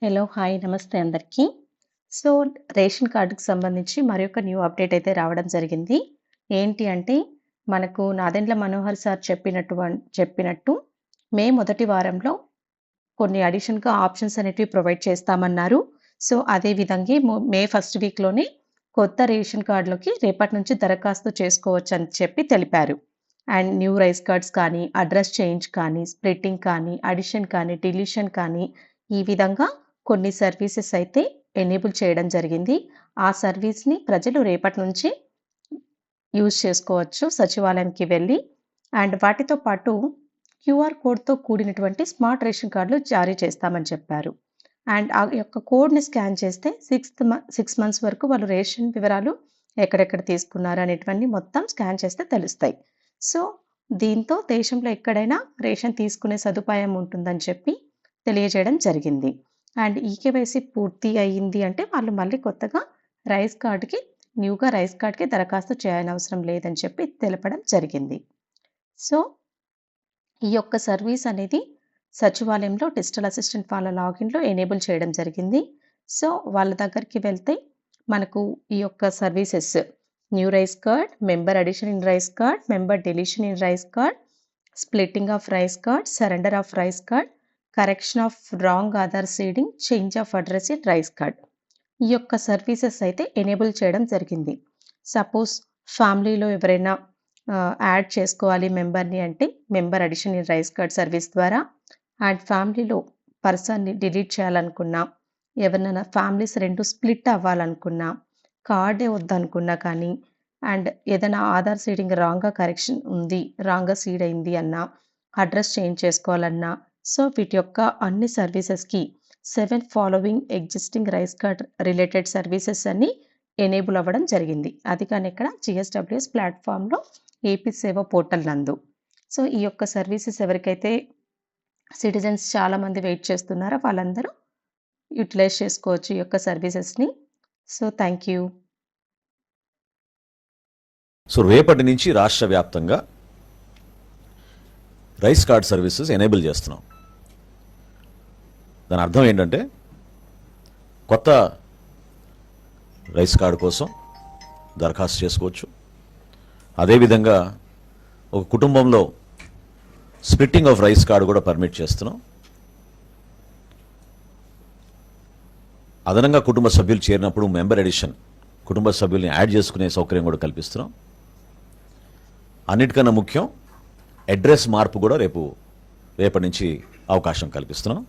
Hello! Hi! నమస్తే అందరికీ. So, ration కార్డ్‌కి సంబంధించి మరొక న్యూ అప్డేట్ అయితే రావడం జరిగింది. ఏంటి అంటే, మనకు నాదెండ్ల మనోహర్ సార్ చెప్పినట్టు మే మొదటి వారంలో కొన్ని అడిషన్‌గా ఆప్షన్స్ అనేటివి ప్రొవైడ్ చేస్తామన్నారు. సో, అదే విధంగా మే ఫస్ట్ వీక్‌లోనే కొత్త రేషన్ కార్డ్‌లోకి రేపటి నుంచి దరఖాస్తు చేసుకోవచ్చని చెప్పి తెలిపారు. అండ్ న్యూ రైస్ కార్డ్స్ కానీ, అడ్రస్ చేంజ్ కానీ, స్ప్లిట్టింగ్ కానీ, అడిషన్ కానీ, డిలీషన్ కానీ ఈ విధంగా కొన్ని సర్వీసెస్ అయితే ఎనేబుల్ చేయడం జరిగింది. ఆ సర్వీస్‌ని ప్రజలు రేపటి నుంచి యూజ్ చేసుకోవచ్చు సచివాలయంకి వెళ్ళి. అండ్ వాటితో పాటు క్యూఆర్ కోడ్‌తో కూడినటువంటి స్మార్ట్ రేషన్ కార్డులు జారీ చేస్తామని చెప్పారు. అండ్ ఆ యొక్క కోడ్‌ని స్కాన్ చేస్తే 6 మంత్స్ వరకు వాళ్ళు రేషన్ వివరాలు ఎక్కడెక్కడ తీసుకున్నారు అనేటివన్నీ మొత్తం స్కాన్ చేస్తే తెలుస్తాయి. సో, దీంతో దేశంలో ఎక్కడైనా రేషన్ తీసుకునే సదుపాయం ఉంటుందని చెప్పి తెలియజేయడం జరిగింది. అండ్ ఈకేవైసీ పూర్తి అయింది అంటే వాళ్ళు మళ్ళీ కొత్తగా న్యూగా రైస్ కార్డ్‌కి దరఖాస్తు చేయనవసరం లేదని చెప్పి తెలపడం జరిగింది. సో, ఈ యొక్క సర్వీస్ అనేది సచివాలయంలో డిజిటల్ అసిస్టెంట్ వాళ్ళ లాగిన్‌లో ఎనేబుల్ చేయడం జరిగింది. సో, వాళ్ళ దగ్గరికి వెళ్తే మనకు ఈ యొక్క services new rice card, member addition in rice card, member deletion in rice card, splitting of rice card, surrender of rice card, correction of wrong Aadhaar seeding, change of address in rice card. ఈ యొక్క services అయితే enable చేయడం జరిగింది. Suppose ఫ్యామిలీలో ఎవరైనా add చేసుకోవాలి మెంబర్‌ని అంటే member addition in rice card service ద్వారా అండ్ ఫ్యామిలీలో పర్సన్‌ని డిలీట్ చేయాలనుకున్నా, ఎవరినైనా ఫ్యామిలీస్ 2 స్ప్లిట్ అవ్వాలనుకున్నా, కార్డే వద్దనుకున్నా కానీ అండ్ ఏదైనా ఆధార్ సీడింగ్ కరెక్షన్ ఉంది, రాంగ్‌గా సీడ్ అయింది అన్నా, అడ్రస్ చేంజ్ చేసుకోవాలన్నా, సో వీటి యొక్క అన్ని సర్వీసెస్‌కి 7 following existing rice card related services అన్నీ ఎనేబుల్ అవ్వడం జరిగింది. అది కానీ ఇక్కడ జీఎస్‌డబ్ల్యూఎస్ ప్లాట్‌ఫామ్‌లో ఏపీ సేవ పోర్టల్ నందు. సో, ఈ యొక్క సర్వీసెస్ ఎవరికైతే సిటిజన్స్ చాలామంది వెయిట్ చేస్తున్నారో వాళ్ళందరూ యుటిలైజ్ చేసుకోవచ్చు ఈ యొక్క సర్వీసెస్‌ని. So, thank you. సో రేపటి నుంచి రాష్ట్ర వ్యాప్తంగా రైస్ కార్డ్ సర్వీసెస్ ఎనేబుల్ చేస్తున్నాం. దాని అర్థం ఏంటంటే కొత్త రైస్ కార్డు కోసం దరఖాస్తు చేసుకోవచ్చు. అదేవిధంగా ఒక కుటుంబంలో స్ప్లిట్టింగ్ ఆఫ్ రైస్ కార్డు కూడా పర్మిట్ చేస్తున్నాం. అదనంగా కుటుంబ సభ్యులు చేరినప్పుడు మెంబర్ ఎడిషన్ కుటుంబ సభ్యుల్ని యాడ్ చేసుకునే సౌకర్యం కూడా కల్పిస్తున్నాం. అన్నిటికన్నా ముఖ్యం అడ్రస్ మార్పు కూడా రేపటి నుంచి అవకాశం కల్పిస్తున్నాం.